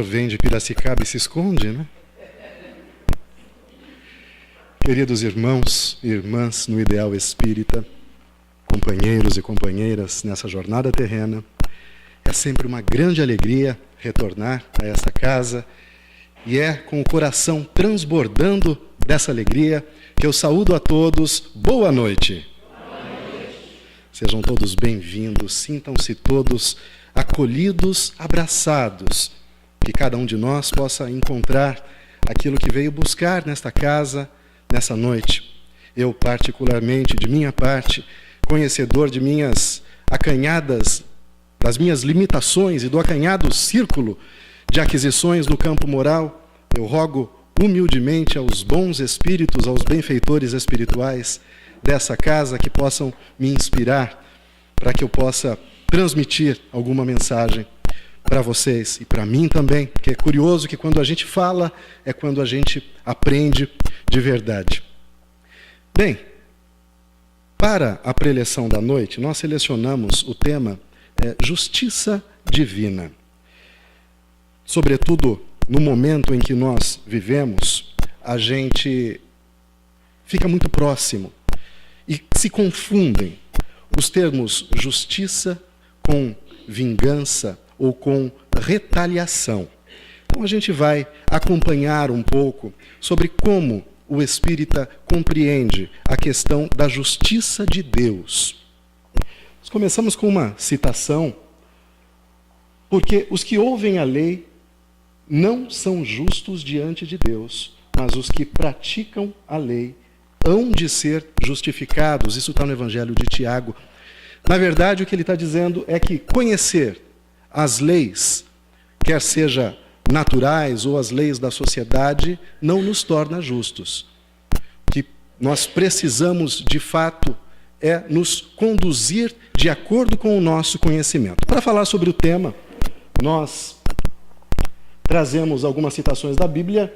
Vem de Piracicaba e se esconde, né? Queridos irmãos e irmãs no ideal espírita, companheiros e companheiras nessa jornada terrena, é sempre uma grande alegria retornar a essa casa e é com o coração transbordando dessa alegria que eu saúdo a todos. Boa noite. Sejam todos bem-vindos, sintam-se todos acolhidos, abraçados, que cada um de nós possa encontrar aquilo que veio buscar nesta casa, nessa noite. Eu, particularmente, de minha parte, conhecedor de minhas acanhadas, das minhas limitações e do acanhado círculo de aquisições no campo moral, eu rogo humildemente aos bons espíritos, aos benfeitores espirituais dessa casa que possam me inspirar para que eu possa transmitir alguma mensagem para vocês e para mim também, porque é curioso que quando a gente fala é quando a gente aprende de verdade. Bem, para a preleção da noite, nós selecionamos o tema Justiça Divina. Sobretudo no momento em que nós vivemos, a gente fica muito próximo e se confundem os termos justiça com vingança ou com retaliação. Então a gente vai acompanhar um pouco sobre como o espírita compreende a questão da justiça de Deus. Nós começamos com uma citação, porque os que ouvem a lei não são justos diante de Deus, mas os que praticam a lei hão de ser justificados. Isso está no Evangelho de Tiago. Na verdade, o que ele está dizendo é que conhecer as leis, quer seja naturais ou as leis da sociedade, não nos torna justos. O que nós precisamos, de fato, é nos conduzir de acordo com o nosso conhecimento. Para falar sobre o tema, nós trazemos algumas citações da Bíblia,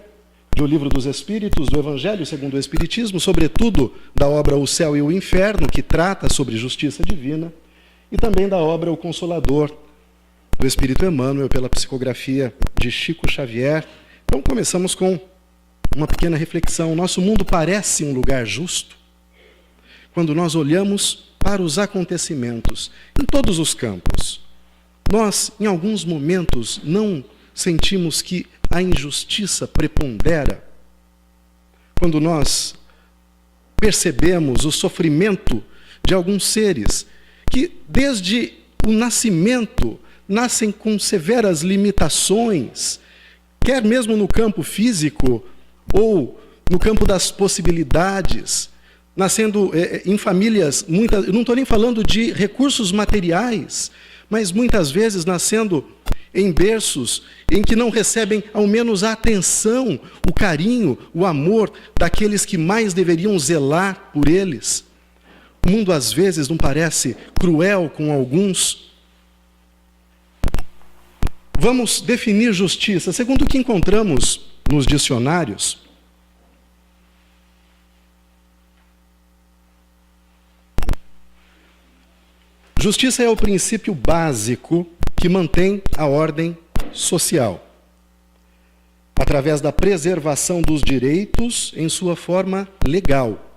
do Livro dos Espíritos, do Evangelho segundo o Espiritismo, sobretudo da obra O Céu e o Inferno, que trata sobre justiça divina, e também da obra O Consolador, do Espírito Emmanuel, pela psicografia de Chico Xavier. Então começamos com uma pequena reflexão. O nosso mundo parece um lugar justo quando nós olhamos para os acontecimentos em todos os campos. Nós, em alguns momentos, não sentimos que a injustiça prepondera. Quando nós percebemos o sofrimento de alguns seres que, desde o nascimento, nascem com severas limitações, quer mesmo no campo físico ou no campo das possibilidades, nascendo em famílias, eu não estou nem falando de recursos materiais, mas muitas vezes nascendo em berços em que não recebem ao menos a atenção, o carinho, o amor daqueles que mais deveriam zelar por eles. O mundo às vezes não parece cruel com alguns. Vamos definir justiça segundo o que encontramos nos dicionários. Justiça é o princípio básico que mantém a ordem social, através da preservação dos direitos em sua forma legal.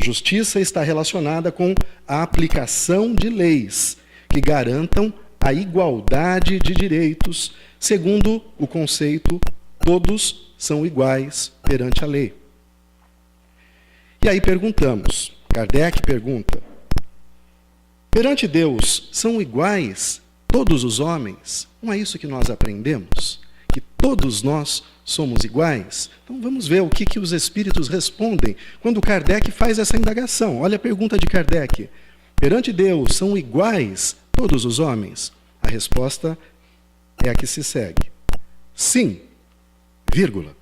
Justiça está relacionada com a aplicação de leis que garantam a igualdade de direitos, segundo o conceito todos são iguais perante a lei. E aí perguntamos, Kardec pergunta, perante Deus são iguais todos os homens? Não é isso que nós aprendemos? Que todos nós somos iguais? Então vamos ver o que os espíritos respondem quando Kardec faz essa indagação. Olha a pergunta de Kardec. Perante Deus são iguais todos os homens? A resposta é a que se segue. Sim, vírgula.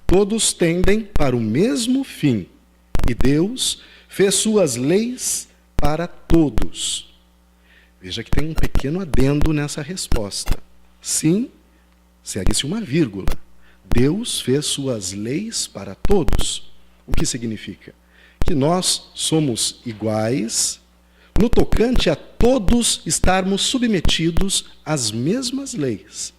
Todos tendem para o mesmo fim, e Deus fez suas leis para todos. Veja que tem um pequeno adendo nessa resposta. Sim, segue-se uma vírgula. Deus fez suas leis para todos. O que significa? Que nós somos iguais, no tocante a todos estarmos submetidos às mesmas leis.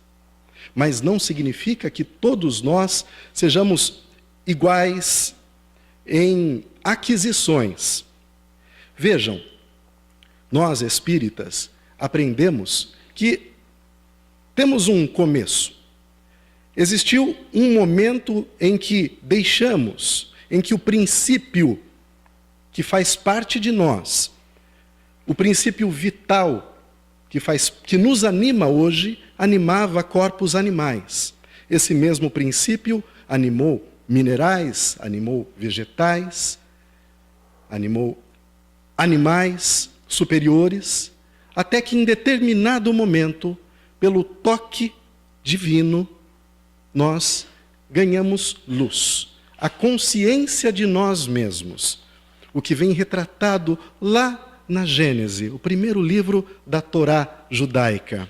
Mas não significa que todos nós sejamos iguais em aquisições. Vejam, nós espíritas aprendemos que temos um começo. Existiu um momento em que deixamos, em que o princípio que faz parte de nós, o princípio vital que nos anima hoje, animava corpos animais. Esse mesmo princípio animou minerais, animou vegetais, animou animais superiores, até que em determinado momento, pelo toque divino, nós ganhamos luz, a consciência de nós mesmos, o que vem retratado lá na Gênese, o primeiro livro da Torá judaica.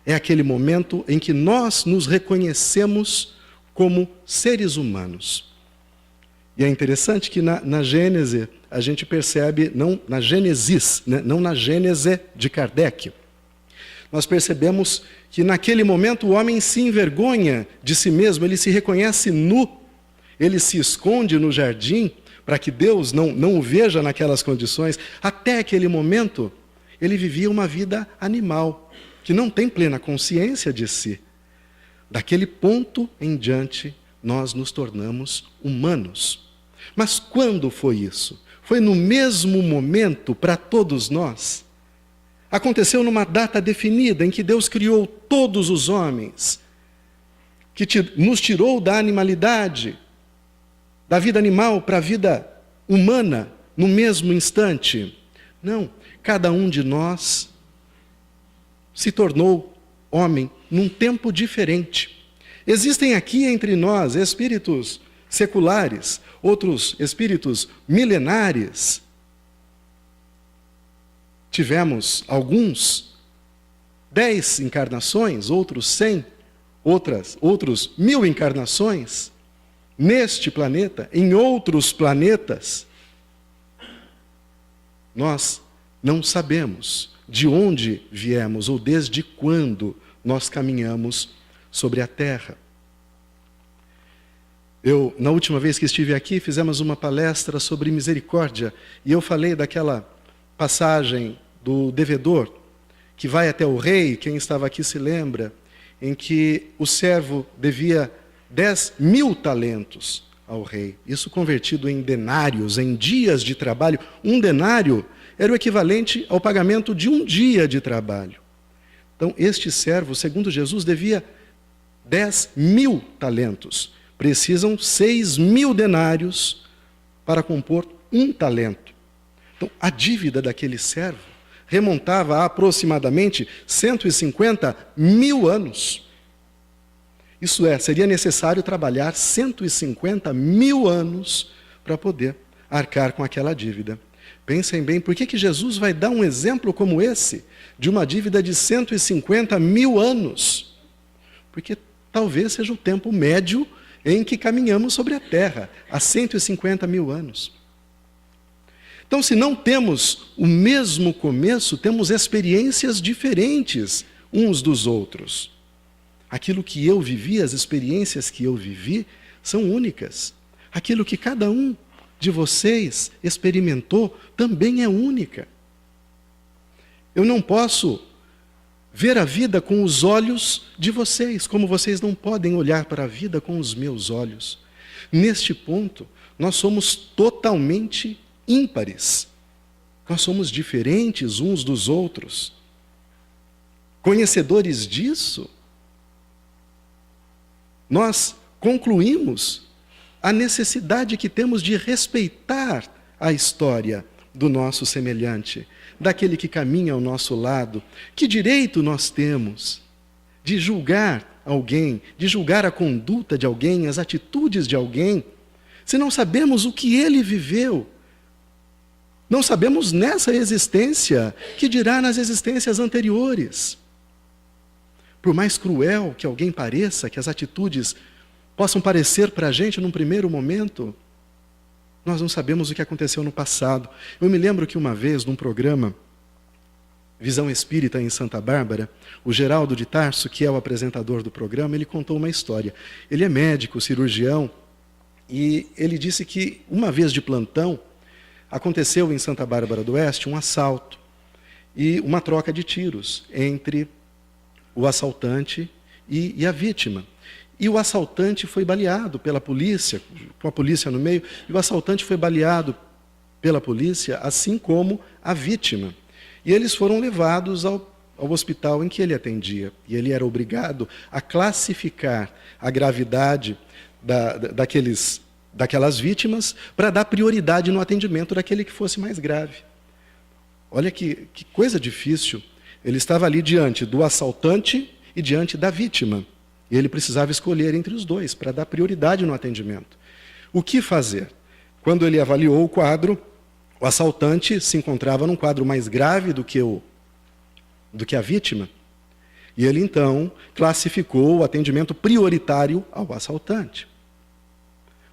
É aquele momento em que nós nos reconhecemos como seres humanos. E é interessante que na Gênese a gente percebe, não na Gênesis, né, não na Gênese de Kardec, nós percebemos que naquele momento o homem se envergonha de si mesmo, ele se reconhece nu, ele se esconde no jardim para que Deus não o veja naquelas condições. Até aquele momento, ele vivia uma vida animal, que não tem plena consciência de si. Daquele ponto em diante, nós nos tornamos humanos. Mas quando foi isso? Foi no mesmo momento para todos nós? Aconteceu numa data definida em que Deus criou todos os homens, que nos tirou da animalidade, da vida animal para a vida humana, no mesmo instante? Não, cada um de nós se tornou homem num tempo diferente. Existem aqui entre nós espíritos seculares, outros espíritos milenares. Tivemos alguns 10 encarnações, outros 100, outros 1000 encarnações neste planeta, em outros planetas. Nós não sabemos de onde viemos ou desde quando nós caminhamos sobre a Terra. Na última vez que estive aqui, fizemos uma palestra sobre misericórdia, e eu falei daquela passagem do devedor, que vai até o rei, quem estava aqui se lembra, em que o servo devia 10.000 talentos ao rei. Isso convertido em denários, em dias de trabalho. Um denário era o equivalente ao pagamento de um dia de trabalho. Então, este servo, segundo Jesus, devia 10.000 talentos. Precisam 6.000 denários para compor um talento. Então, a dívida daquele servo remontava a aproximadamente 150.000 anos. Isso é, seria necessário trabalhar 150.000 anos para poder arcar com aquela dívida. Pensem bem, por que Jesus vai dar um exemplo como esse, de uma dívida de 150.000 anos? Porque talvez seja o tempo médio em que caminhamos sobre a Terra, há 150.000 anos. Então, se não temos o mesmo começo, temos experiências diferentes uns dos outros. Aquilo que eu vivi, as experiências que eu vivi, são únicas. Aquilo que cada um de vocês experimentou também é única. Eu não posso ver a vida com os olhos de vocês, como vocês não podem olhar para a vida com os meus olhos. Neste ponto, nós somos totalmente ímpares. Nós somos diferentes uns dos outros. Conhecedores disso, nós concluímos a necessidade que temos de respeitar a história do nosso semelhante, daquele que caminha ao nosso lado. Que direito nós temos de julgar alguém, de julgar a conduta de alguém, as atitudes de alguém, se não sabemos o que ele viveu? Não sabemos nessa existência, que dirá nas existências anteriores. Por mais cruel que alguém pareça, que as atitudes possam parecer para a gente num primeiro momento, Nós não sabemos o que aconteceu no passado. Eu me lembro que uma vez, num programa Visão Espírita em Santa Bárbara, o Geraldo de Tarso, que é o apresentador do programa, ele contou uma história. Ele é médico, cirurgião, e ele disse que uma vez de plantão, aconteceu em Santa Bárbara do Oeste um assalto e uma troca de tiros entre o assaltante e a vítima. E o assaltante foi baleado pela polícia, com a polícia no meio, e o assaltante foi baleado pela polícia, assim como a vítima. E eles foram levados ao hospital em que ele atendia. E ele era obrigado a classificar a gravidade daquelas vítimas para dar prioridade no atendimento daquele que fosse mais grave. Olha que coisa difícil. Ele estava ali diante do assaltante e diante da vítima. E ele precisava escolher entre os dois para dar prioridade no atendimento. O que fazer? Quando ele avaliou o quadro, o assaltante se encontrava num quadro mais grave do que a vítima. E ele, então, classificou o atendimento prioritário ao assaltante.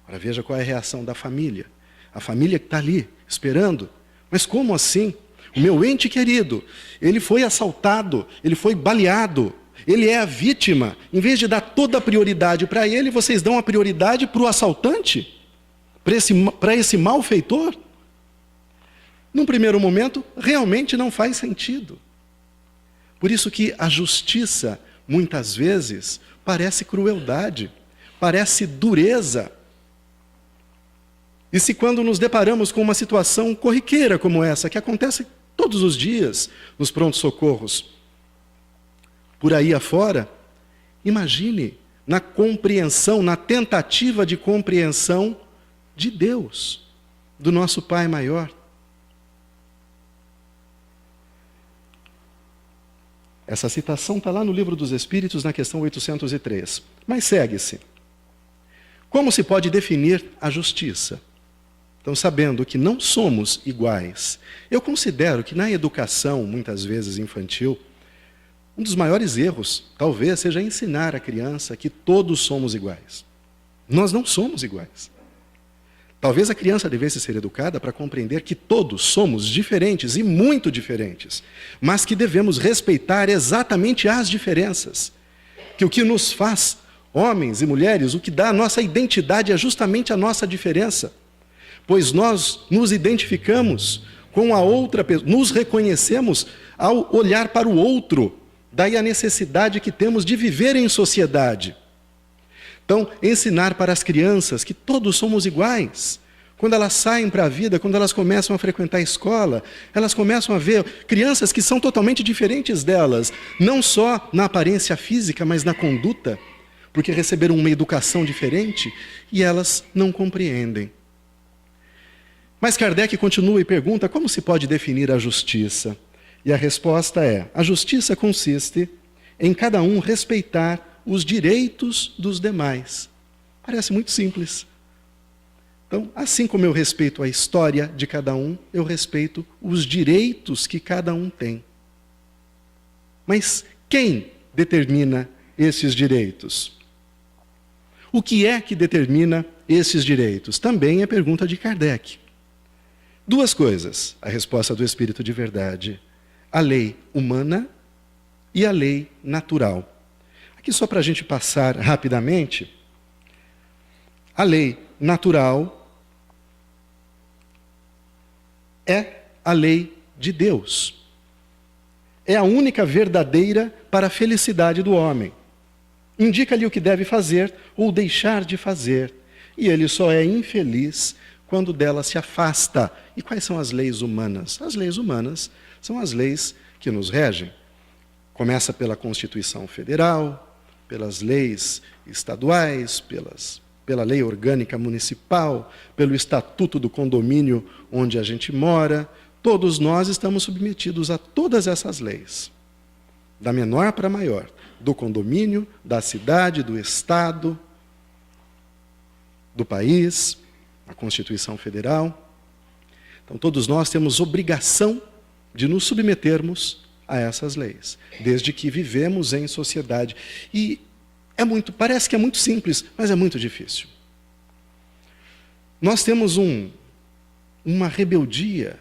Agora, veja qual é a reação da família. A família que está ali, esperando. Mas como assim? O meu ente querido, ele foi assaltado, ele foi baleado, ele é a vítima. Em vez de dar toda a prioridade para ele, vocês dão a prioridade para o assaltante? Para esse malfeitor? Num primeiro momento, realmente não faz sentido. Por isso que a justiça, muitas vezes, parece crueldade, parece dureza. E se quando nos deparamos com uma situação corriqueira como essa, que acontece todos os dias nos prontos-socorros, por aí afora, imagine na compreensão, na tentativa de compreensão de Deus, do nosso Pai maior. Essa citação está lá no Livro dos Espíritos, na questão 803. Mas segue-se. Como se pode definir a justiça? Então, sabendo que não somos iguais, eu considero que na educação, muitas vezes infantil, um dos maiores erros, talvez, seja ensinar a criança que todos somos iguais. Nós não somos iguais. Talvez a criança devesse ser educada para compreender que todos somos diferentes e muito diferentes, mas que devemos respeitar exatamente as diferenças. Que o que nos faz homens e mulheres, o que dá a nossa identidade é justamente a nossa diferença. Pois nós nos identificamos com a outra pessoa, nos reconhecemos ao olhar para o outro. Daí a necessidade que temos de viver em sociedade. Então, ensinar para as crianças que todos somos iguais. Quando elas saem para a vida, quando elas começam a frequentar a escola, elas começam a ver crianças que são totalmente diferentes delas, não só na aparência física, mas na conduta, porque receberam uma educação diferente e elas não compreendem. Mas Kardec continua e pergunta como se pode definir a justiça. E a resposta é: a justiça consiste em cada um respeitar os direitos dos demais. Parece muito simples. Então, assim como eu respeito a história de cada um, eu respeito os direitos que cada um tem. Mas quem determina esses direitos? O que é que determina esses direitos? Também é pergunta de Kardec. Duas coisas, a resposta do Espírito de Verdade: a lei humana e a lei natural. Aqui só para a gente passar rapidamente, a lei natural é a lei de Deus. É a única verdadeira para a felicidade do homem. Indica-lhe o que deve fazer ou deixar de fazer. E ele só é infeliz quando dela se afasta. E quais são as leis humanas? As leis humanas são as leis que nos regem. Começa pela Constituição Federal, pelas leis estaduais, pela lei orgânica municipal, pelo estatuto do condomínio onde a gente mora. Todos nós estamos submetidos a todas essas leis, da menor para a maior, do condomínio, da cidade, do estado, do país, a Constituição Federal. Então, todos nós temos obrigação de nos submetermos a essas leis, desde que vivemos em sociedade. E parece que é muito simples, mas é muito difícil. Nós temos um uma rebeldia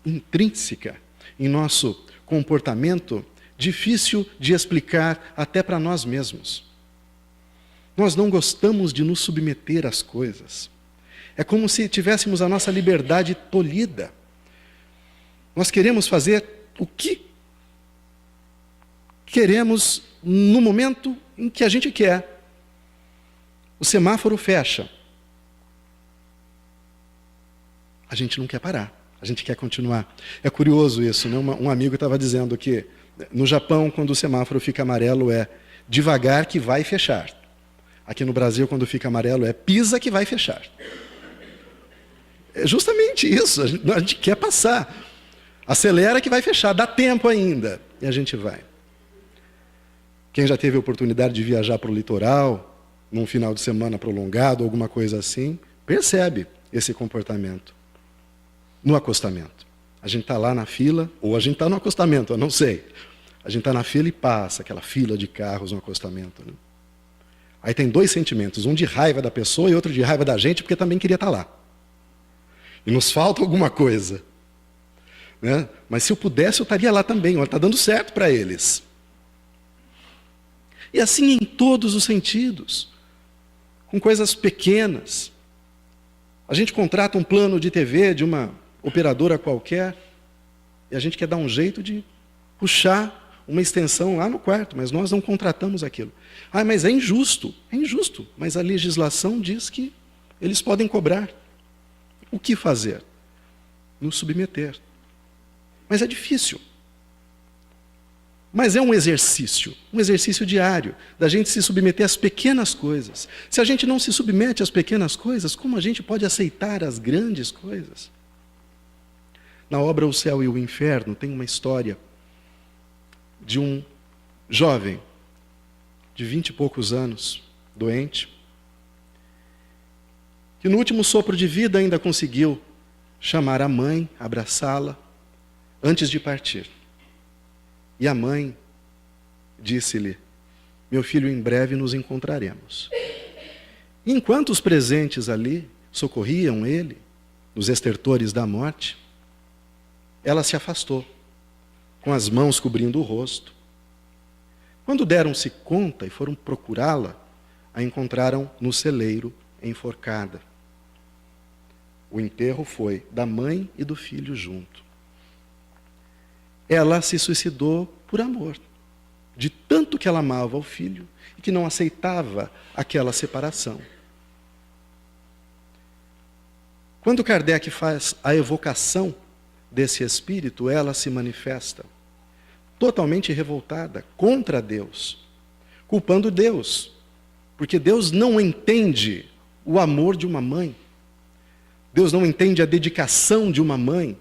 intrínseca em nosso comportamento, difícil de explicar até para nós mesmos. Nós não gostamos de nos submeter às coisas. É como se tivéssemos a nossa liberdade tolhida. Nós queremos fazer o que queremos no momento em que a gente quer. O semáforo fecha. A gente não quer parar, a gente quer continuar. É curioso isso, né? Um amigo estava dizendo que no Japão, quando o semáforo fica amarelo, é devagar que vai fechar. Aqui no Brasil, quando fica amarelo, é pisa que vai fechar. É justamente isso, a gente quer passar. Acelera que vai fechar, dá tempo ainda. E a gente vai. Quem já teve a oportunidade de viajar para o litoral, num final de semana prolongado, alguma coisa assim, percebe esse comportamento. No acostamento. A gente está lá na fila, ou a gente está no acostamento, eu não sei. A gente está na fila e passa aquela fila de carros no acostamento. Né? Aí tem dois sentimentos, um de raiva da pessoa e outro de raiva da gente, porque também queria estar lá. E nos falta alguma coisa. Né? Mas se eu pudesse, eu estaria lá também. Está dando certo para eles. E assim em todos os sentidos. Com coisas pequenas. A gente contrata um plano de TV de uma operadora qualquer e a gente quer dar um jeito de puxar uma extensão lá no quarto, mas nós não contratamos aquilo. Ah, mas é injusto. É injusto, mas a legislação diz que eles podem cobrar. O que fazer? Nos submeter. Mas é difícil. Mas é um exercício diário, da gente se submeter às pequenas coisas. Se a gente não se submete às pequenas coisas, como a gente pode aceitar as grandes coisas? Na obra O Céu e o Inferno, tem uma história de um jovem de 20 e poucos anos, doente, que no último sopro de vida ainda conseguiu chamar a mãe, abraçá-la, antes de partir. E a mãe disse-lhe: meu filho, em breve nos encontraremos. E enquanto os presentes ali socorriam ele, nos estertores da morte, ela se afastou, com as mãos cobrindo o rosto. Quando deram-se conta e foram procurá-la, a encontraram no celeiro, enforcada. O enterro foi da mãe e do filho junto. Ela se suicidou por amor, de tanto que ela amava o filho e que não aceitava aquela separação. Quando Kardec faz a evocação desse espírito, ela se manifesta totalmente revoltada contra Deus, culpando Deus, porque Deus não entende o amor de uma mãe. Deus não entende a dedicação de uma mãe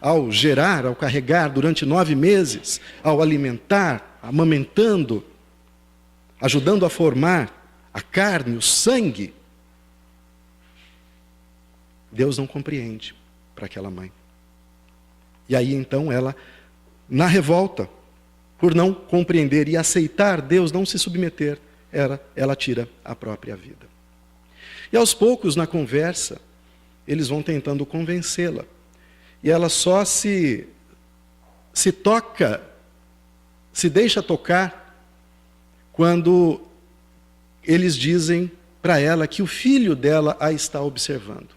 ao gerar, ao carregar durante 9 meses, ao alimentar, amamentando, ajudando a formar a carne, o sangue. Deus não compreende para aquela mãe. E aí então ela, na revolta, por não compreender e aceitar Deus, não se submeter, ela tira a própria vida. E aos poucos, na conversa, eles vão tentando convencê-la. E ela só se toca, se deixa tocar, quando eles dizem para ela que o filho dela a está observando.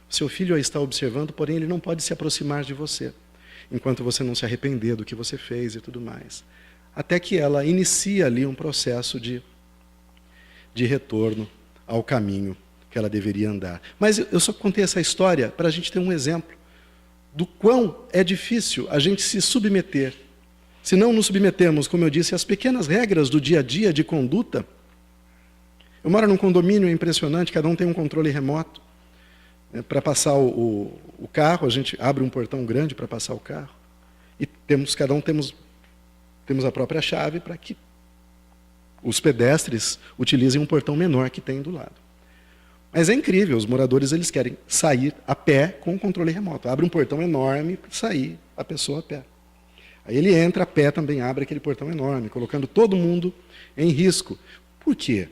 O seu filho a está observando, porém ele não pode se aproximar de você, enquanto você não se arrepender do que você fez e tudo mais. Até que ela inicia ali um processo de retorno ao caminho que ela deveria andar. Mas eu só contei essa história para a gente ter um exemplo do quão é difícil a gente se submeter. Se não nos submetermos, como eu disse, às pequenas regras do dia a dia de conduta. Eu moro num condomínio impressionante, cada um tem um controle remoto. Para passar o carro, a gente abre um portão grande para passar o carro. E cada um temos a própria chave para que os pedestres utilizem um portão menor que tem do lado. Mas é incrível, os moradores eles querem sair a pé com o controle remoto. Abre um portão enorme para sair a pessoa a pé. Aí ele entra a pé, também abre aquele portão enorme, colocando todo mundo em risco. Por quê?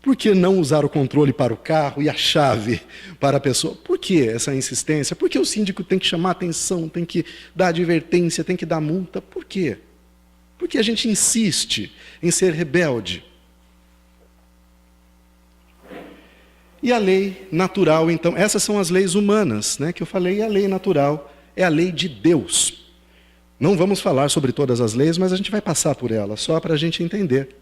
Por que não usar o controle para o carro e a chave para a pessoa? Por que essa insistência? Por que o síndico tem que chamar atenção, tem que dar advertência, tem que dar multa? Por quê? Porque a gente insiste em ser rebelde. E a lei natural, então, essas são as leis humanas, né, que eu falei, e a lei natural é a lei de Deus. Não vamos falar sobre todas as leis, mas a gente vai passar por elas, só para a gente entender.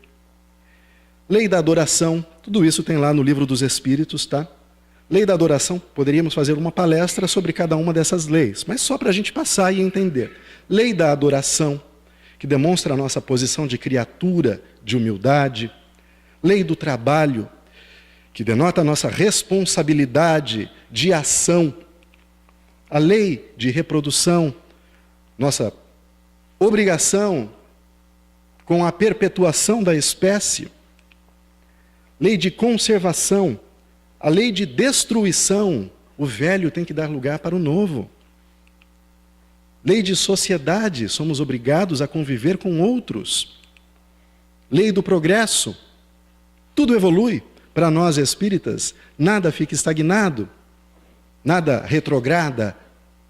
Lei da adoração, tudo isso tem lá no Livro dos Espíritos, tá? Lei da adoração, poderíamos fazer uma palestra sobre cada uma dessas leis, mas só para a gente passar e entender. Lei da adoração, que demonstra a nossa posição de criatura, de humildade. Lei do trabalho, que denota a nossa responsabilidade de ação. A lei de reprodução, nossa obrigação com a perpetuação da espécie. Lei de conservação, a lei de destruição, o velho tem que dar lugar para o novo. Lei de sociedade, somos obrigados a conviver com outros. Lei do progresso, tudo evolui. Para nós espíritas, nada fica estagnado, nada retrograda.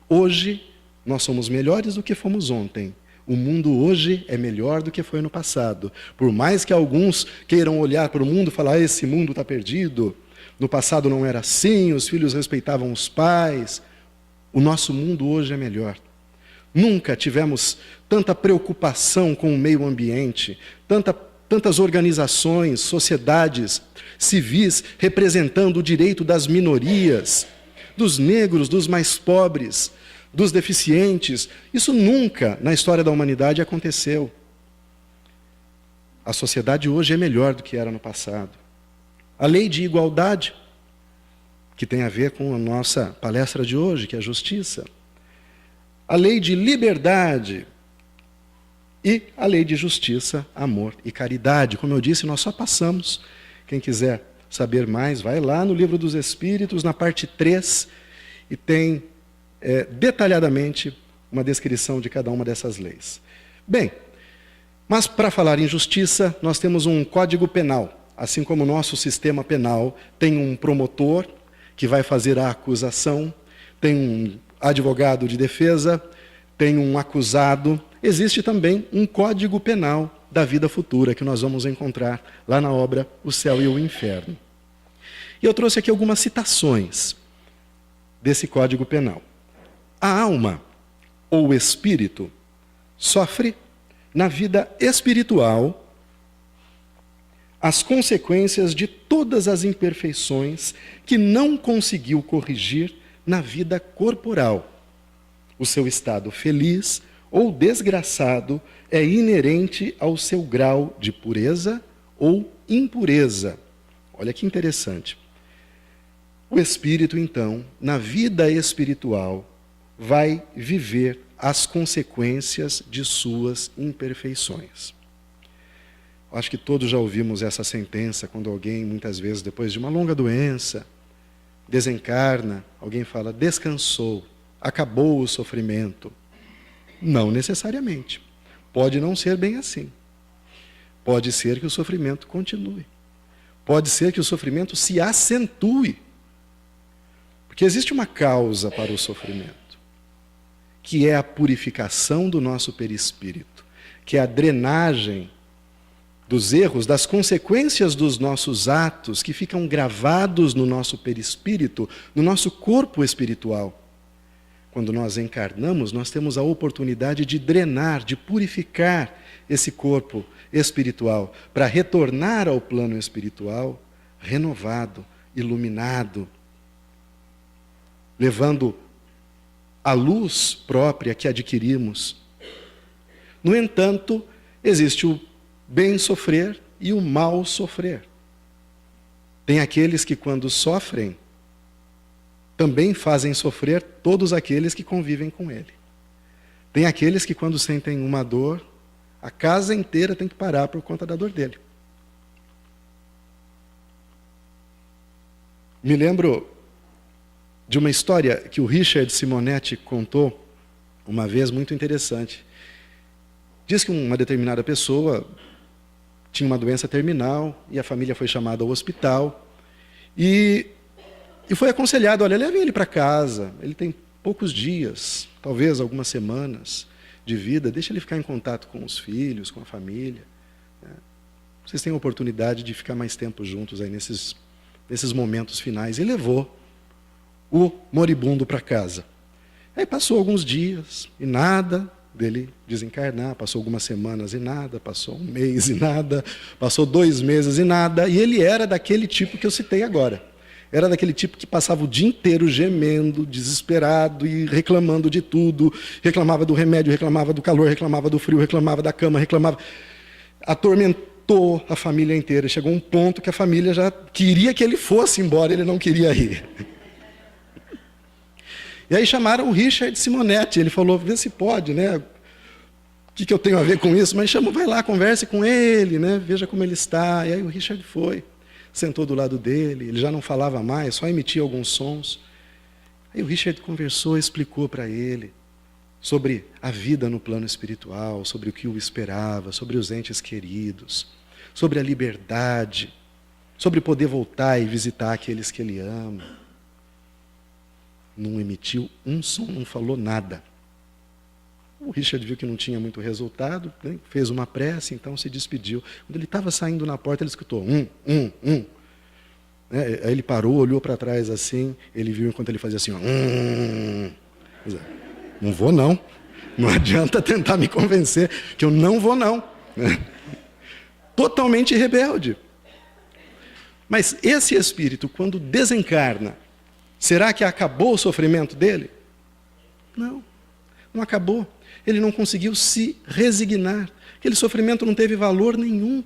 Hoje, nós somos melhores do que fomos ontem. O mundo hoje é melhor do que foi no passado. Por mais que alguns queiram olhar para o mundo e falar, esse mundo está perdido, no passado não era assim, os filhos respeitavam os pais. O nosso mundo hoje é melhor. Nunca tivemos tanta preocupação com o meio ambiente, tantas organizações, sociedades civis representando o direito das minorias, dos negros, dos mais pobres, dos deficientes. Isso nunca na história da humanidade aconteceu. A sociedade hoje é melhor do que era no passado. A lei de igualdade, que tem a ver com a nossa palestra de hoje, que é a justiça. A lei de liberdade e a lei de justiça, amor e caridade. Como eu disse, nós só passamos. Quem quiser saber mais, vai lá no Livro dos Espíritos, na parte 3, e tem detalhadamente uma descrição de cada uma dessas leis. Bem, mas para falar em justiça, nós temos um Código Penal. Assim como o nosso sistema penal tem um promotor que vai fazer a acusação, tem um advogado de defesa, tem um acusado, existe também um Código Penal da vida futura, que nós vamos encontrar lá na obra O Céu e o Inferno. E eu trouxe aqui algumas citações desse Código Penal. A alma, ou espírito, sofre na vida espiritual as consequências de todas as imperfeições que não conseguiu corrigir na vida corporal. O seu estado feliz ou desgraçado é inerente ao seu grau de pureza ou impureza. Olha que interessante. O espírito, então, na vida espiritual, vai viver as consequências de suas imperfeições. Acho que todos já ouvimos essa sentença quando alguém, muitas vezes, depois de uma longa doença, desencarna, alguém fala, descansou, acabou o sofrimento. Não necessariamente. Pode não ser bem assim. Pode ser que o sofrimento continue. Pode ser que o sofrimento se acentue. Porque existe uma causa para o sofrimento, que é a purificação do nosso perispírito, que é a drenagem dos erros, das consequências dos nossos atos, que ficam gravados no nosso perispírito, no nosso corpo espiritual. Quando nós encarnamos, nós temos a oportunidade de drenar, de purificar esse corpo espiritual, para retornar ao plano espiritual renovado, iluminado, levando a luz própria que adquirimos. No entanto, existe o bem sofrer e o mal sofrer. Tem aqueles que, quando sofrem, também fazem sofrer todos aqueles que convivem com ele. Tem aqueles que, quando sentem uma dor, a casa inteira tem que parar por conta da dor dele. Me lembro de uma história que o Richard Simonetti contou uma vez, muito interessante. Diz que uma determinada pessoa tinha uma doença terminal e a família foi chamada ao hospital. E foi aconselhado, olha, leve ele para casa, ele tem poucos dias, talvez algumas semanas de vida, deixa ele ficar em contato com os filhos, com a família. Vocês têm a oportunidade de ficar mais tempo juntos aí nesses momentos finais. E levou o moribundo para casa. Aí passou alguns dias e nada dele desencarnar, passou algumas semanas e nada, passou um mês e nada, passou 2 meses e nada, e ele era daquele tipo que eu citei agora. Era daquele tipo que passava o dia inteiro gemendo, desesperado e reclamando de tudo. Reclamava do remédio, reclamava do calor, reclamava do frio, reclamava da cama, reclamava. Atormentou a família inteira. Chegou um ponto que a família já queria que ele fosse embora, ele não queria ir. E aí chamaram o Richard Simonetti. Ele falou, vê se pode, né? O que eu tenho a ver com isso? Mas chamou, vai lá, converse com ele, né? Veja como ele está. E aí o Richard foi. Sentou do lado dele, ele já não falava mais, só emitia alguns sons. Aí o Richard conversou, explicou para ele sobre a vida no plano espiritual, sobre o que o esperava, sobre os entes queridos, sobre a liberdade, sobre poder voltar e visitar aqueles que ele ama. Não emitiu um som, não falou nada. O Richard viu que não tinha muito resultado, né? Fez uma prece, então se despediu. Quando ele estava saindo na porta, ele escutou Aí ele parou, olhou para trás assim, ele viu enquanto ele fazia assim, Não vou não. Não adianta tentar me convencer que eu não vou não. Totalmente rebelde. Mas esse espírito, quando desencarna, será que acabou o sofrimento dele? Não, não acabou. Ele não conseguiu se resignar. Aquele sofrimento não teve valor nenhum.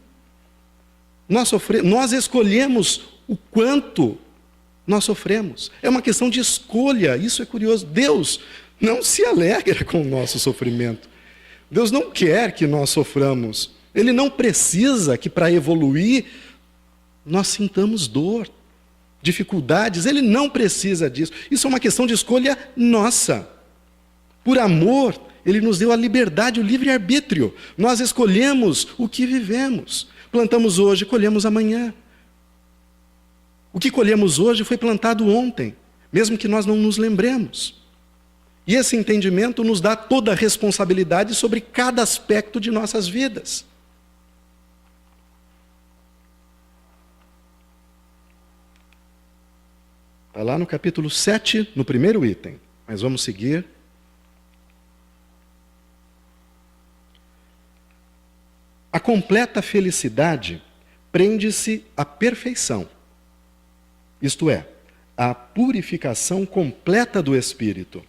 Nós escolhemos o quanto nós sofremos. É uma questão de escolha, isso é curioso. Deus não se alegra com o nosso sofrimento. Deus não quer que nós soframos. Ele não precisa que para evoluir nós sintamos dor, dificuldades. Ele não precisa disso. Isso é uma questão de escolha nossa. Por amor, Ele nos deu a liberdade, o livre-arbítrio. Nós escolhemos o que vivemos. Plantamos hoje, colhemos amanhã. O que colhemos hoje foi plantado ontem, mesmo que nós não nos lembremos. E esse entendimento nos dá toda a responsabilidade sobre cada aspecto de nossas vidas. Está lá no capítulo 7, no primeiro item. Mas vamos seguir. A completa felicidade prende-se à perfeição. Isto é, à purificação completa do espírito.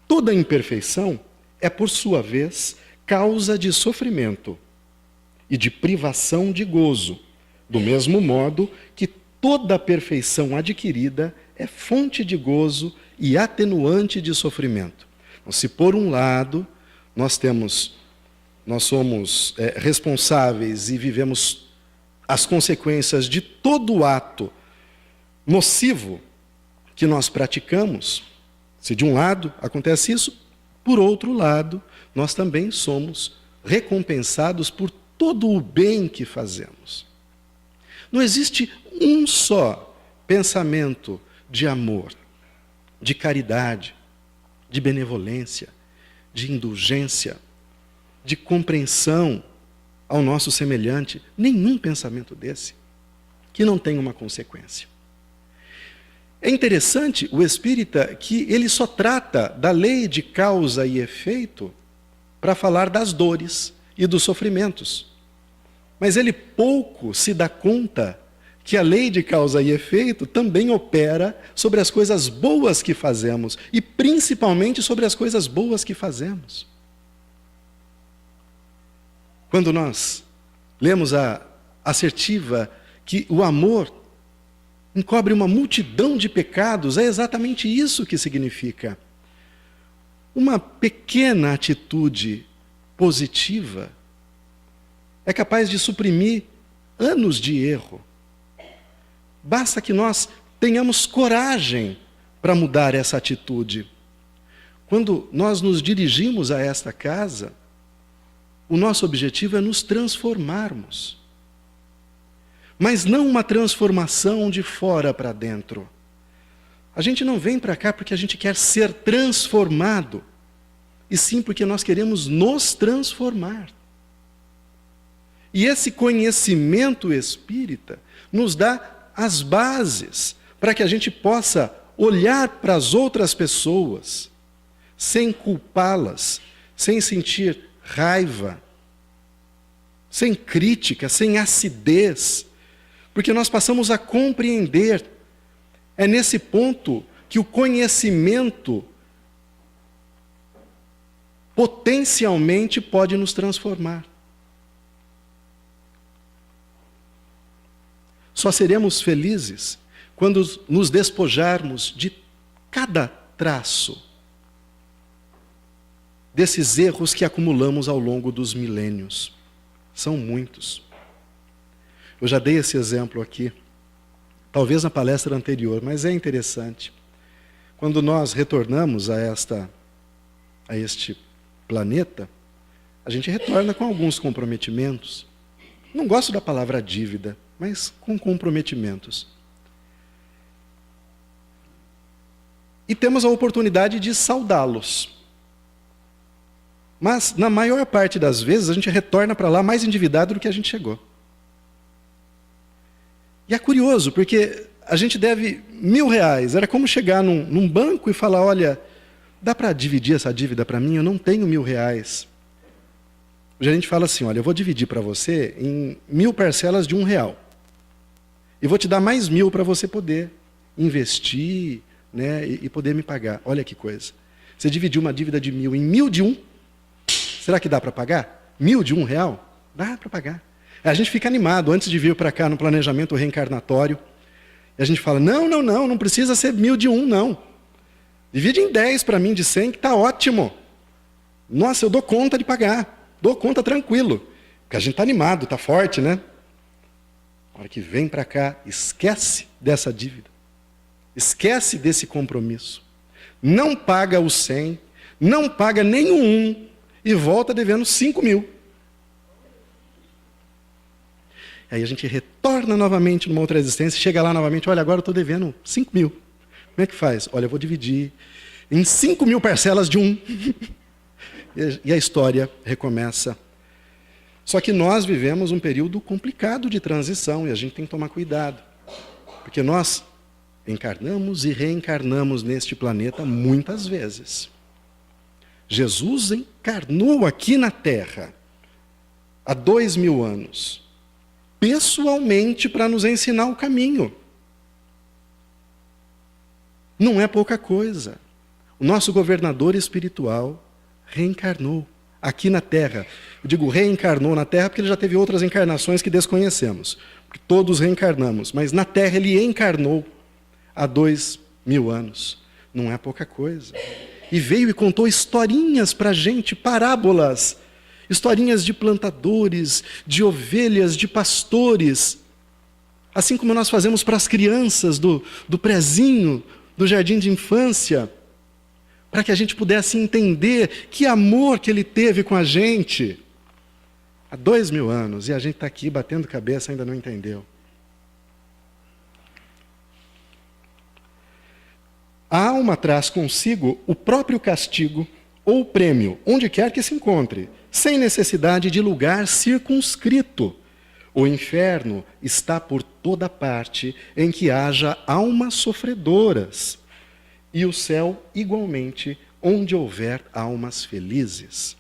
Toda imperfeição é, por sua vez, causa de sofrimento e de privação de gozo, do mesmo modo que toda perfeição adquirida é fonte de gozo e atenuante de sofrimento. Então, se por um lado nós somos responsáveis e vivemos as consequências de todo ato nocivo que nós praticamos, se de um lado acontece isso, por outro lado, nós também somos recompensados por todo o bem que fazemos. Não existe um só pensamento de amor, de caridade, de benevolência, de indulgência, de compreensão ao nosso semelhante, nenhum pensamento desse que não tenha uma consequência. É interessante o espírita que ele só trata da lei de causa e efeito para falar das dores e dos sofrimentos. Mas ele pouco se dá conta que a lei de causa e efeito também opera sobre as coisas boas que fazemos e principalmente sobre as coisas boas que fazemos. Quando nós lemos a assertiva que o amor encobre uma multidão de pecados, é exatamente isso que significa. Uma pequena atitude positiva é capaz de suprimir anos de erro. Basta que nós tenhamos coragem para mudar essa atitude. Quando nós nos dirigimos a esta casa, O nosso objetivo é nos transformarmos. Mas não uma transformação de fora para dentro. A gente não vem para cá porque a gente quer ser transformado, e sim porque nós queremos nos transformar. E esse conhecimento espírita nos dá as bases para que a gente possa olhar para as outras pessoas sem culpá-las, sem sentir raiva, sem crítica, sem acidez, porque nós passamos a compreender. É nesse ponto que o conhecimento potencialmente pode nos transformar. Só seremos felizes quando nos despojarmos de cada traço desses erros que acumulamos ao longo dos milênios. São muitos. Eu já dei esse exemplo aqui, talvez na palestra anterior, mas é interessante. Quando nós retornamos a este planeta, a gente retorna com alguns comprometimentos. Não gosto da palavra dívida, mas com comprometimentos. E temos a oportunidade de saudá-los. Mas, na maior parte das vezes, a gente retorna para lá mais endividado do que a gente chegou. E é curioso, porque a gente deve R$1.000. Era como chegar num banco e falar, olha, dá para dividir essa dívida para mim? Eu não tenho R$1.000. O gerente fala assim, olha, eu vou dividir para você em 1.000 parcelas de R$1. E vou te dar mais 1.000 para você poder investir, né, e poder me pagar. Olha que coisa. Você dividiu uma dívida de 1.000 em 1.000 de um. Será que dá para pagar? 1.000 de R$1? Dá para pagar. A gente fica animado antes de vir para cá no planejamento reencarnatório. E a gente fala, não precisa ser 1.000 de um, não. Divide em 10 para mim de 100, que está ótimo. Nossa, eu dou conta de pagar. Dou conta tranquilo. Porque a gente está animado, está forte, né? Na hora que vem para cá, esquece dessa dívida. Esquece desse compromisso. Não paga os 100, não paga nenhum e volta devendo 5.000. Aí a gente retorna novamente numa outra existência, chega lá novamente, olha, agora eu estou devendo 5.000. Como é que faz? Olha, eu vou dividir em 5.000 parcelas de um. E a história recomeça. Só que nós vivemos um período complicado de transição e a gente tem que tomar cuidado. Porque nós encarnamos e reencarnamos neste planeta muitas vezes. Jesus encarnou aqui na Terra há 2.000 anos, pessoalmente para nos ensinar o caminho. Não é pouca coisa. O nosso governador espiritual reencarnou aqui na Terra. Eu digo reencarnou na Terra porque ele já teve outras encarnações que desconhecemos. Porque todos reencarnamos, mas na Terra ele encarnou há 2.000 anos. Não é pouca coisa. E veio e contou historinhas para a gente, parábolas. Historinhas de plantadores, de ovelhas, de pastores. Assim como nós fazemos para as crianças do prezinho, do jardim de infância, para que a gente pudesse entender que amor que ele teve com a gente há 2.000 anos, e a gente está aqui batendo cabeça, ainda não entendeu. A alma traz consigo o próprio castigo ou o prêmio, onde quer que se encontre, sem necessidade de lugar circunscrito. O inferno está por toda parte em que haja almas sofredoras, e o céu, igualmente, onde houver almas felizes.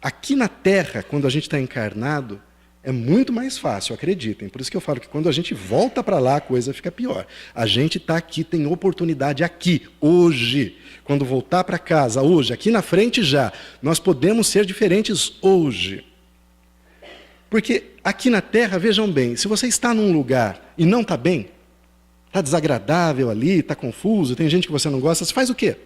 Aqui na Terra, quando a gente está encarnado, é muito mais fácil, acreditem. Por isso que eu falo que quando a gente volta para lá, a coisa fica pior. A gente está aqui, tem oportunidade aqui, hoje. Quando voltar para casa, hoje, aqui na frente já, nós podemos ser diferentes hoje. Porque aqui na Terra, vejam bem, se você está num lugar e não está bem, está desagradável ali, está confuso, tem gente que você não gosta, você faz o quê?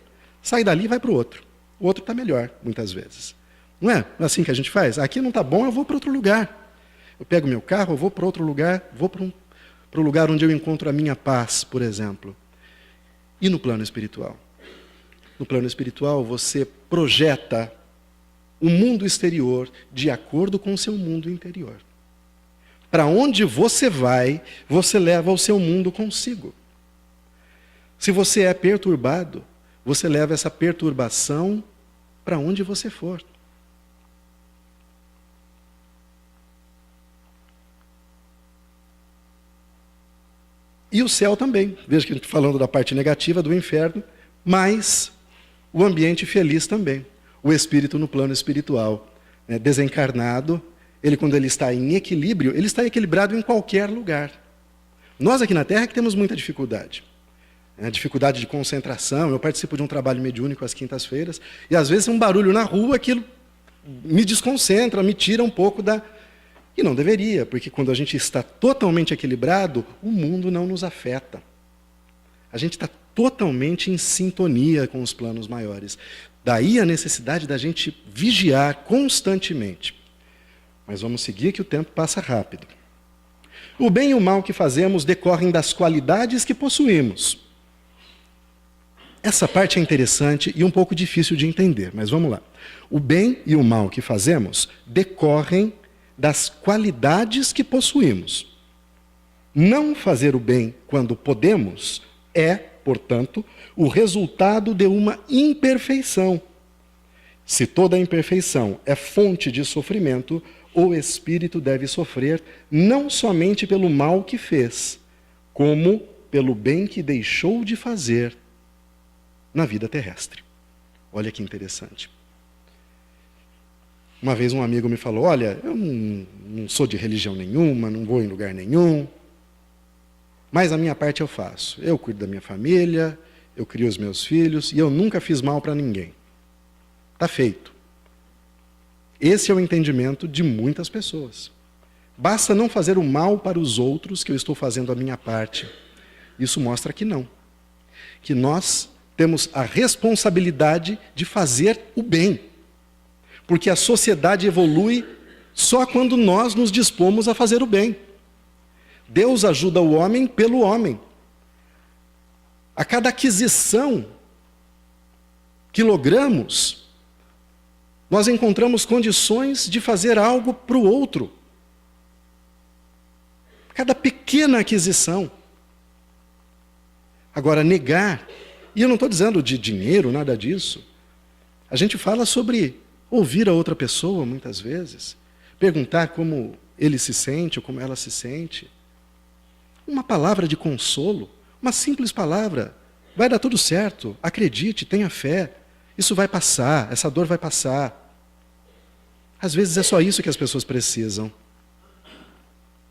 Sai dali e vai para o outro. O outro está melhor, muitas vezes. Não é assim que a gente faz? Aqui não está bom, eu vou para outro lugar. Eu pego meu carro, eu vou para outro lugar, vou para o lugar onde eu encontro a minha paz, por exemplo. E no plano espiritual? No plano espiritual, você projeta o mundo exterior de acordo com o seu mundo interior. Para onde você vai, você leva o seu mundo consigo. Se você é perturbado, você leva essa perturbação para onde você for. E o céu também. Veja que a gente está falando da parte negativa do inferno, mas o ambiente feliz também. O espírito no plano espiritual, né, desencarnado, ele quando ele está em equilíbrio, ele está equilibrado em qualquer lugar. Nós aqui na Terra é que temos muita dificuldade. Dificuldade de concentração. Eu participo de um trabalho mediúnico às quintas-feiras, e às vezes um barulho na rua, aquilo me desconcentra, me tira um pouco da... E não deveria, porque quando a gente está totalmente equilibrado, o mundo não nos afeta. A gente está totalmente em sintonia com os planos maiores. Daí a necessidade da gente vigiar constantemente. Mas vamos seguir que o tempo passa rápido. O bem e o mal que fazemos decorrem das qualidades que possuímos. Essa parte é interessante e um pouco difícil de entender, mas vamos lá. O bem e o mal que fazemos decorrem das qualidades que possuímos. Não fazer o bem quando podemos é, portanto, o resultado de uma imperfeição. Se toda imperfeição é fonte de sofrimento, o espírito deve sofrer não somente pelo mal que fez, como pelo bem que deixou de fazer na vida terrestre. Olha que interessante. Uma vez um amigo me falou, olha, eu não sou de religião nenhuma, não vou em lugar nenhum, mas a minha parte eu faço. Eu cuido da minha família, eu crio os meus filhos e eu nunca fiz mal para ninguém. Está feito. Esse é o entendimento de muitas pessoas. Basta não fazer o mal para os outros que eu estou fazendo a minha parte. Isso mostra que não. Que nós temos a responsabilidade de fazer o bem. Porque a sociedade evolui só quando nós nos dispomos a fazer o bem. Deus ajuda o homem pelo homem. A cada aquisição que logramos, nós encontramos condições de fazer algo para o outro. Cada pequena aquisição. Agora, negar, e eu não estou dizendo de dinheiro, nada disso. A gente fala sobre ouvir a outra pessoa, muitas vezes, perguntar como ele se sente ou como ela se sente. Uma palavra de consolo, uma simples palavra. Vai dar tudo certo, acredite, tenha fé. Isso vai passar, essa dor vai passar. Às vezes é só isso que as pessoas precisam.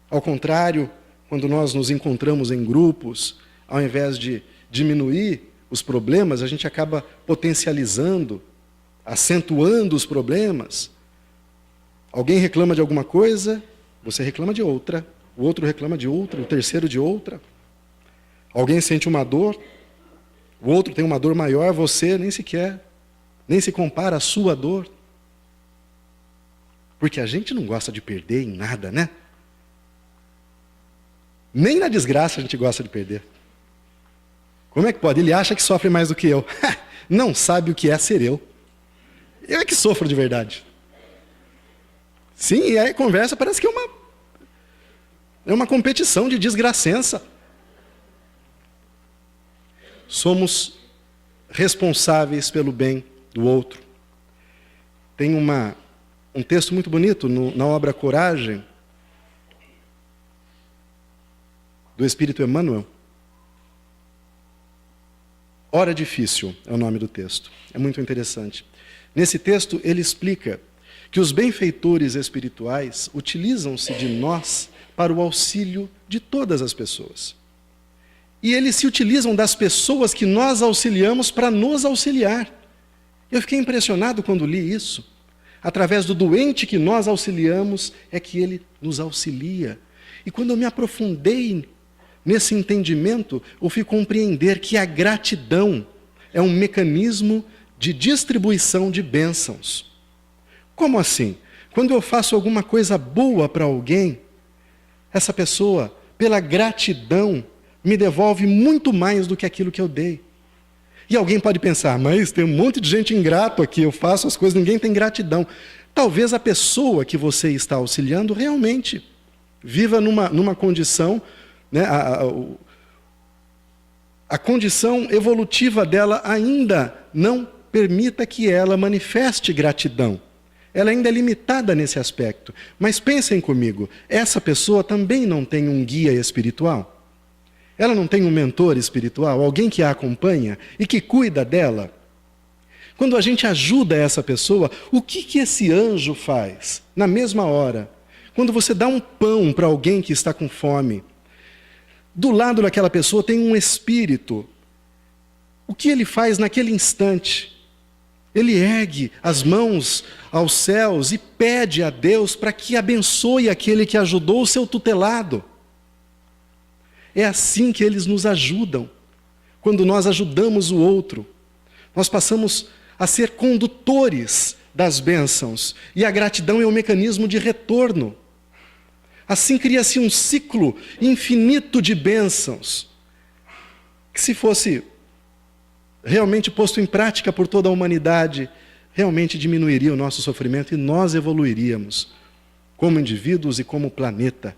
Ao contrário, quando nós nos encontramos em grupos, ao invés de diminuir os problemas, a gente acaba potencializando, acentuando os problemas. Alguém reclama de alguma coisa, você reclama de outra, o outro reclama de outra, o terceiro de outra. Alguém sente uma dor, o outro tem uma dor maior, você nem se compara à sua dor. Porque a gente não gosta de perder em nada, né? Nem na desgraça a gente gosta de perder. Como é que pode? Ele acha que sofre mais do que eu. Não sabe o que é ser eu. Eu é que sofro de verdade. Sim, e aí a conversa parece que é uma competição de desgracença. Somos responsáveis pelo bem do outro. Tem um texto muito bonito na obra Coragem, do Espírito Emmanuel. Hora Difícil é o nome do texto. É muito interessante. Nesse texto, ele explica que os benfeitores espirituais utilizam-se de nós para o auxílio de todas as pessoas. E eles se utilizam das pessoas que nós auxiliamos para nos auxiliar. Eu fiquei impressionado quando li isso. Através do doente que nós auxiliamos, é que ele nos auxilia. E quando eu me aprofundei nesse entendimento, eu fui compreender que a gratidão é um mecanismo de distribuição de bênçãos. Como assim? Quando eu faço alguma coisa boa para alguém, essa pessoa, pela gratidão, me devolve muito mais do que aquilo que eu dei. E alguém pode pensar, mas tem um monte de gente ingrato aqui, eu faço as coisas, ninguém tem gratidão. Talvez a pessoa que você está auxiliando realmente viva numa condição, né, a condição evolutiva dela ainda não permita que ela manifeste gratidão. Ela ainda é limitada nesse aspecto. Mas pensem comigo, essa pessoa também não tem um guia espiritual? Ela não tem um mentor espiritual, alguém que a acompanha e que cuida dela? Quando a gente ajuda essa pessoa, o que esse anjo faz na mesma hora? Quando você dá um pão para alguém que está com fome, do lado daquela pessoa tem um espírito. O que ele faz naquele instante? Ele ergue as mãos aos céus e pede a Deus para que abençoe aquele que ajudou o seu tutelado. É assim que eles nos ajudam. Quando nós ajudamos o outro, nós passamos a ser condutores das bênçãos. E a gratidão é um mecanismo de retorno. Assim cria-se um ciclo infinito de bênçãos, que se fosse realmente posto em prática por toda a humanidade, realmente diminuiria o nosso sofrimento e nós evoluiríamos como indivíduos e como planeta.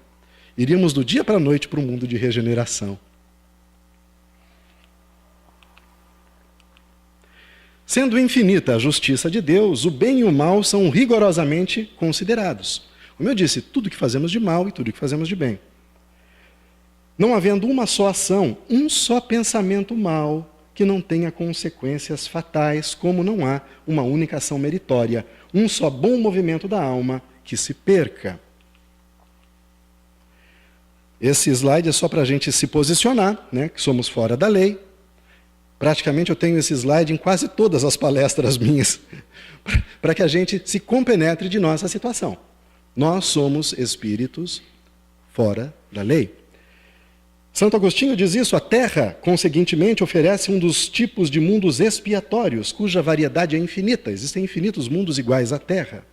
Iríamos do dia para a noite para um mundo de regeneração. Sendo infinita a justiça de Deus, o bem e o mal são rigorosamente considerados. Como eu disse, tudo que fazemos de mal e tudo que fazemos de bem. Não havendo uma só ação, um só pensamento mau que não tenha consequências fatais, como não há uma única ação meritória, um só bom movimento da alma que se perca. Esse slide é só para a gente se posicionar, né, que somos fora da lei. Praticamente eu tenho esse slide em quase todas as palestras minhas, para que a gente se compenetre de nossa situação. Nós somos espíritos fora da lei. Santo Agostinho diz isso: a Terra, conseguintemente, oferece um dos tipos de mundos expiatórios, cuja variedade é infinita. Existem infinitos mundos iguais à Terra.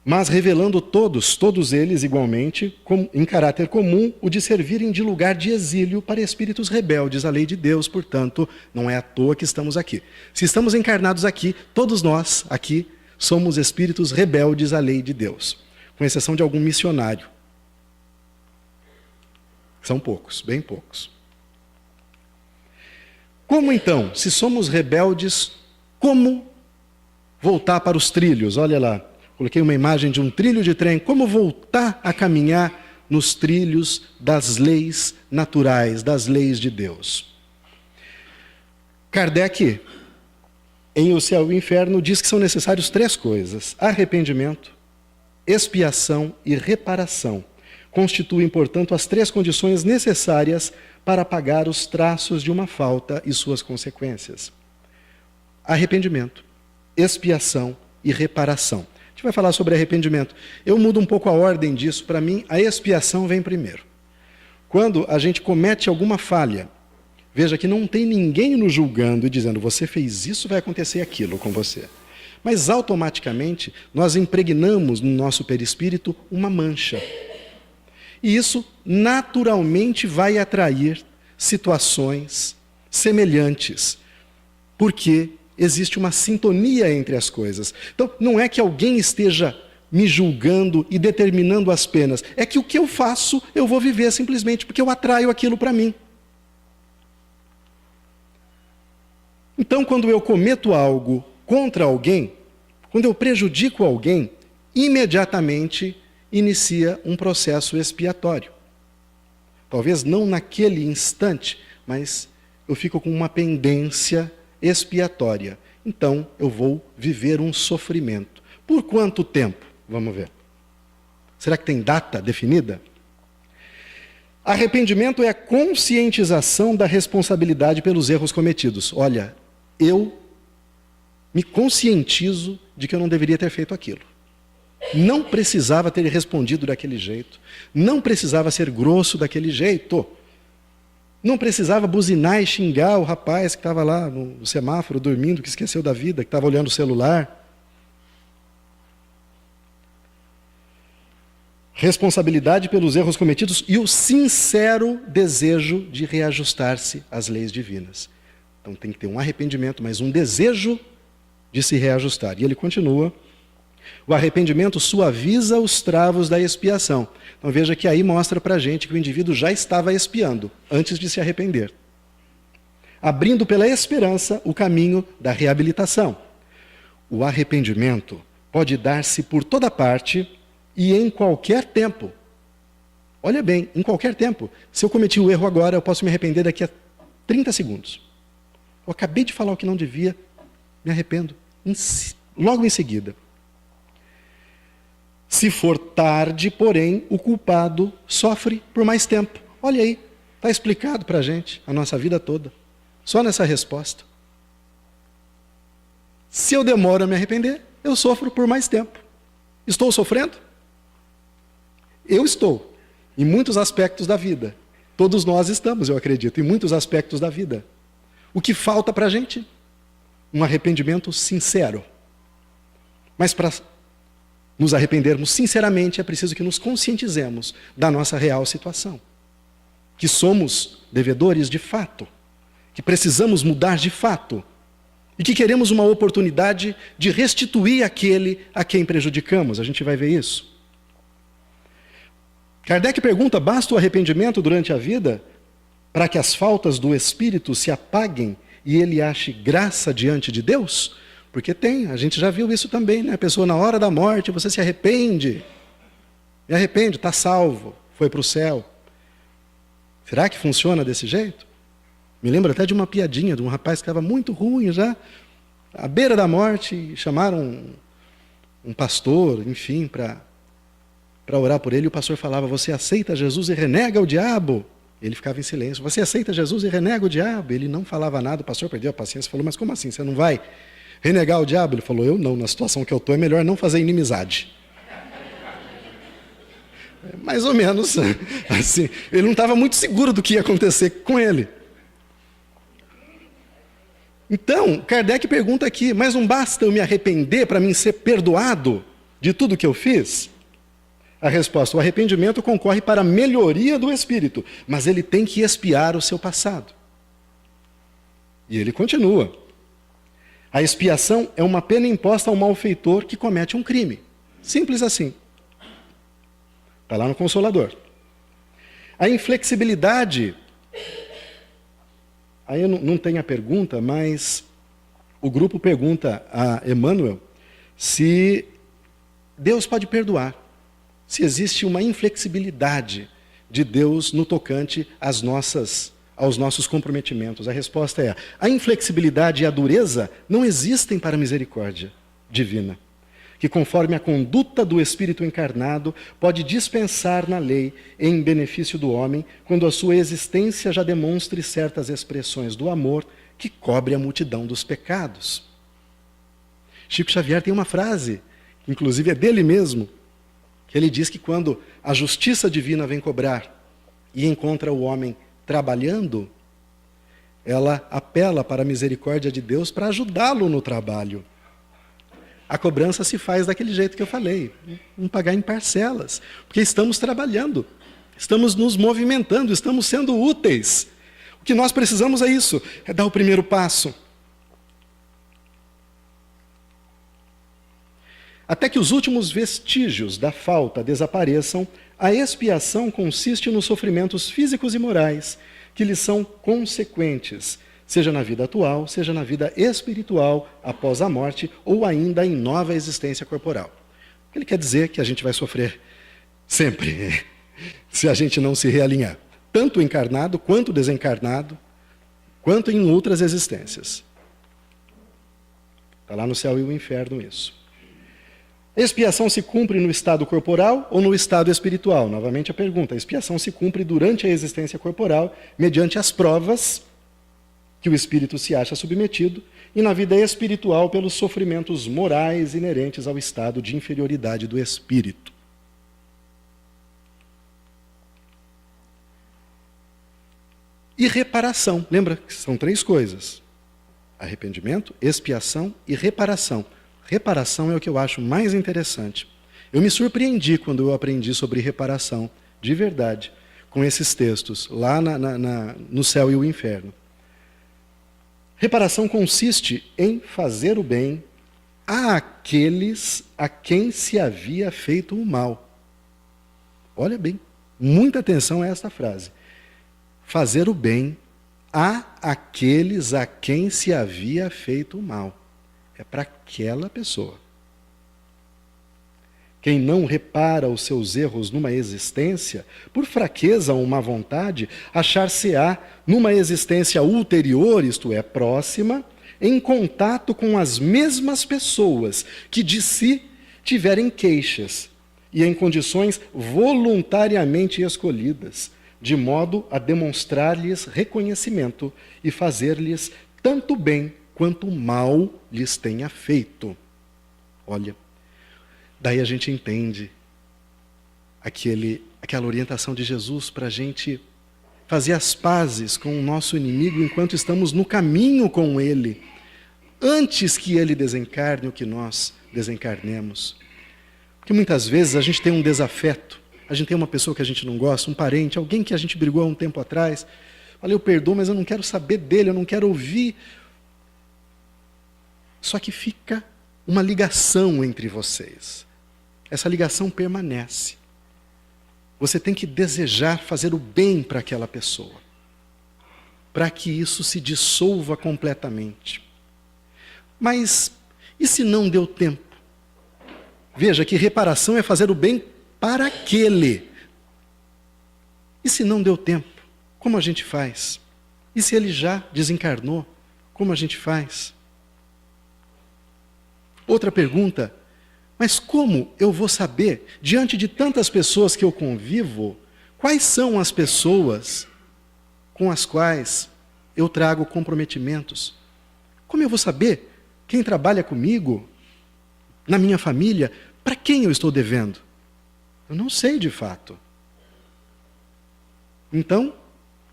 Mas revelando todos eles igualmente, em caráter comum, o de servirem de lugar de exílio para espíritos rebeldes à lei de Deus. Portanto, não é à toa que estamos aqui. Se estamos encarnados aqui, todos nós aqui somos espíritos rebeldes à lei de Deus, com exceção de algum missionário. São poucos, bem poucos. Como então, se somos rebeldes, como voltar para os trilhos? Olha lá. Coloquei uma imagem de um trilho de trem. Como voltar a caminhar nos trilhos das leis naturais, das leis de Deus? Kardec, em O Céu e o Inferno, diz que são necessários 3 coisas: arrependimento, expiação e reparação. Constituem, portanto, as 3 condições necessárias para apagar os traços de uma falta e suas consequências. Arrependimento, expiação e reparação. A gente vai falar sobre arrependimento. Eu mudo um pouco a ordem disso. Para mim, a expiação vem primeiro. Quando a gente comete alguma falha, veja que não tem ninguém nos julgando e dizendo: você fez isso, vai acontecer aquilo com você. Mas automaticamente nós impregnamos no nosso perispírito uma mancha. E isso naturalmente vai atrair situações semelhantes. Porque existe uma sintonia entre as coisas. Então, não é que alguém esteja me julgando e determinando as penas. É que o que eu faço, eu vou viver simplesmente porque eu atraio aquilo para mim. Então, quando eu cometo algo contra alguém, quando eu prejudico alguém, imediatamente inicia um processo expiatório. Talvez não naquele instante, mas eu fico com uma pendência expiatória. Então, eu vou viver um sofrimento. Por quanto tempo? Vamos ver. Será que tem data definida? Arrependimento é a conscientização da responsabilidade pelos erros cometidos. Olha, eu me conscientizo de que eu não deveria ter feito aquilo. Não precisava ter respondido daquele jeito. Não precisava ser grosso daquele jeito. Não precisava buzinar e xingar o rapaz que estava lá no semáforo dormindo, que esqueceu da vida, que estava olhando o celular. Responsabilidade pelos erros cometidos e o sincero desejo de reajustar-se às leis divinas. Então tem que ter um arrependimento, mas um desejo de se reajustar. E ele continua: o arrependimento suaviza os travos da expiação. Então veja que aí mostra para a gente que o indivíduo já estava expiando antes de se arrepender, abrindo pela esperança o caminho da reabilitação. O arrependimento pode dar-se por toda parte e em qualquer tempo. Olha bem, em qualquer tempo. Se eu cometi o erro agora, eu posso me arrepender daqui a 30 segundos. Eu acabei de falar o que não devia, me arrependo logo em seguida. Se for tarde, porém, o culpado sofre por mais tempo. Olha aí, está explicado para a gente a nossa vida toda, só nessa resposta. Se eu demoro a me arrepender, eu sofro por mais tempo. Estou sofrendo? Eu estou, em muitos aspectos da vida. Todos nós estamos, eu acredito, em muitos aspectos da vida. O que falta para a gente? Um arrependimento sincero. Mas para nos arrependermos sinceramente, é preciso que nos conscientizemos da nossa real situação. Que somos devedores de fato. Que precisamos mudar de fato. E que queremos uma oportunidade de restituir aquele a quem prejudicamos. A gente vai ver isso. Kardec pergunta: basta o arrependimento durante a vida para que as faltas do espírito se apaguem e ele ache graça diante de Deus? Porque a gente já viu isso também, né? A pessoa na hora da morte, você se arrepende. Me arrepende, está salvo, foi para o céu. Será que funciona desse jeito? Me lembro até de uma piadinha de um rapaz que estava muito ruim já, à beira da morte, e chamaram um pastor, enfim, para orar por ele, e o pastor falava: você aceita Jesus e renega o diabo? Ele ficava em silêncio. Você aceita Jesus e renega o diabo? Ele não falava nada, o pastor perdeu a paciência e falou: mas como assim, você não vai renegar o diabo? Ele falou: eu não, na situação que eu estou é melhor não fazer inimizade. Mais ou menos assim. Ele não estava muito seguro do que ia acontecer com ele. Então, Kardec pergunta aqui: mas não basta eu me arrepender para mim ser perdoado de tudo que eu fiz? A resposta: o arrependimento concorre para a melhoria do espírito, mas ele tem que expiar o seu passado. E ele continua: a expiação é uma pena imposta ao malfeitor que comete um crime. Simples assim. Está lá no Consolador. A inflexibilidade... Aí não tem a pergunta, mas o grupo pergunta a Emmanuel se Deus pode perdoar, se existe uma inflexibilidade de Deus no tocante aos nossos comprometimentos. A resposta é: a inflexibilidade e a dureza não existem para a misericórdia divina, que conforme a conduta do Espírito encarnado pode dispensar na lei em benefício do homem, quando a sua existência já demonstre certas expressões do amor que cobre a multidão dos pecados. Chico Xavier tem uma frase, que inclusive é dele mesmo, que ele diz que quando a justiça divina vem cobrar e encontra o homem trabalhando, ela apela para a misericórdia de Deus para ajudá-lo no trabalho. A cobrança se faz daquele jeito que eu falei, não pagar em parcelas, porque estamos trabalhando, estamos nos movimentando, estamos sendo úteis. O que nós precisamos é isso, é dar o primeiro passo. Até que os últimos vestígios da falta desapareçam, a expiação consiste nos sofrimentos físicos e morais que lhes são consequentes, seja na vida atual, seja na vida espiritual, após a morte, ou ainda em nova existência corporal. Ele quer dizer que a gente vai sofrer sempre, se a gente não se realinhar, tanto encarnado, quanto desencarnado, quanto em outras existências. Está lá no céu e o inferno isso. A expiação se cumpre no estado corporal ou no estado espiritual? Novamente a pergunta: a expiação se cumpre durante a existência corporal, mediante as provas que o espírito se acha submetido, e na vida espiritual pelos sofrimentos morais inerentes ao estado de inferioridade do espírito. E reparação. Lembra que são 3 coisas: arrependimento, expiação e reparação. Reparação é o que eu acho mais interessante. Eu me surpreendi quando eu aprendi sobre reparação, de verdade, com esses textos, lá no céu e o inferno. Reparação consiste em fazer o bem àqueles a quem se havia feito o mal. Olha bem, muita atenção a esta frase. Fazer o bem àqueles a quem se havia feito o mal. É para aquela pessoa. Quem não repara os seus erros numa existência, por fraqueza ou má vontade, achar-se-á numa existência ulterior, isto é, próxima, em contato com as mesmas pessoas que de si tiverem queixas e em condições voluntariamente escolhidas, de modo a demonstrar-lhes reconhecimento e fazer-lhes tanto bem quanto mal lhes tenha feito. Olha, daí a gente entende aquela orientação de Jesus para a gente fazer as pazes com o nosso inimigo enquanto estamos no caminho com ele, antes que ele desencarne ou que nós desencarnemos. Porque muitas vezes a gente tem um desafeto, a gente tem uma pessoa que a gente não gosta, um parente, alguém que a gente brigou há um tempo atrás. Olha, eu perdoo, mas eu não quero saber dele, eu não quero ouvir. Só que fica uma ligação entre vocês. Essa ligação permanece. Você tem que desejar fazer o bem para aquela pessoa, para que isso se dissolva completamente. Mas e se não deu tempo? Veja que reparação é fazer o bem para aquele. E se não deu tempo, como a gente faz? E se ele já desencarnou, como a gente faz? Outra pergunta: mas como eu vou saber, diante de tantas pessoas que eu convivo, quais são as pessoas com as quais eu trago comprometimentos? Como eu vou saber quem trabalha comigo, na minha família, para quem eu estou devendo? Eu não sei de fato. Então,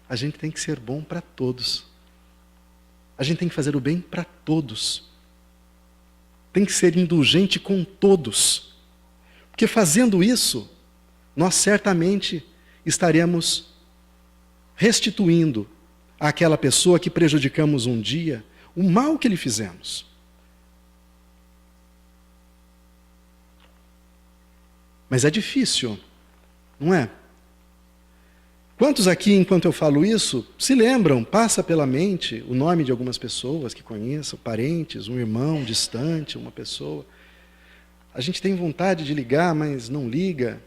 a gente tem que ser bom para todos. A gente tem que fazer o bem para todos. Tem que ser indulgente com todos. Porque fazendo isso, nós certamente estaremos restituindo àquela pessoa que prejudicamos um dia o mal que lhe fizemos. Mas é difícil, não é? Quantos aqui, enquanto eu falo isso, se lembram, passa pela mente o nome de algumas pessoas que conheçam, parentes, um irmão distante, uma pessoa. A gente tem vontade de ligar, mas não liga.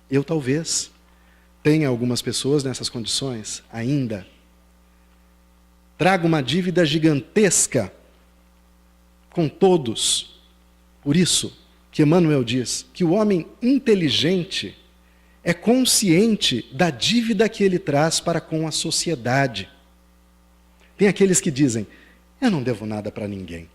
Eu talvez tenha algumas pessoas nessas condições ainda. Trago uma dívida gigantesca com todos. Por isso que Emmanuel diz que o homem inteligente é consciente da dívida que ele traz para com a sociedade. Tem aqueles que dizem: eu não devo nada para ninguém.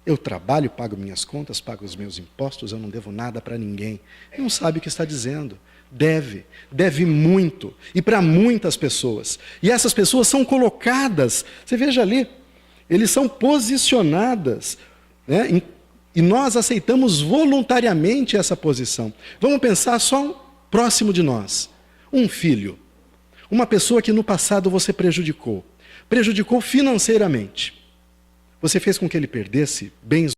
Eu trabalho, pago minhas contas, pago os meus impostos, eu não devo nada para ninguém. Não sabe o que está dizendo. Deve muito, e para muitas pessoas. E essas pessoas são colocadas, você veja ali, eles são posicionadas, né, e nós aceitamos voluntariamente essa posição. Vamos pensar só próximo de nós. Um filho, uma pessoa que no passado você prejudicou financeiramente. Você fez com que ele perdesse bens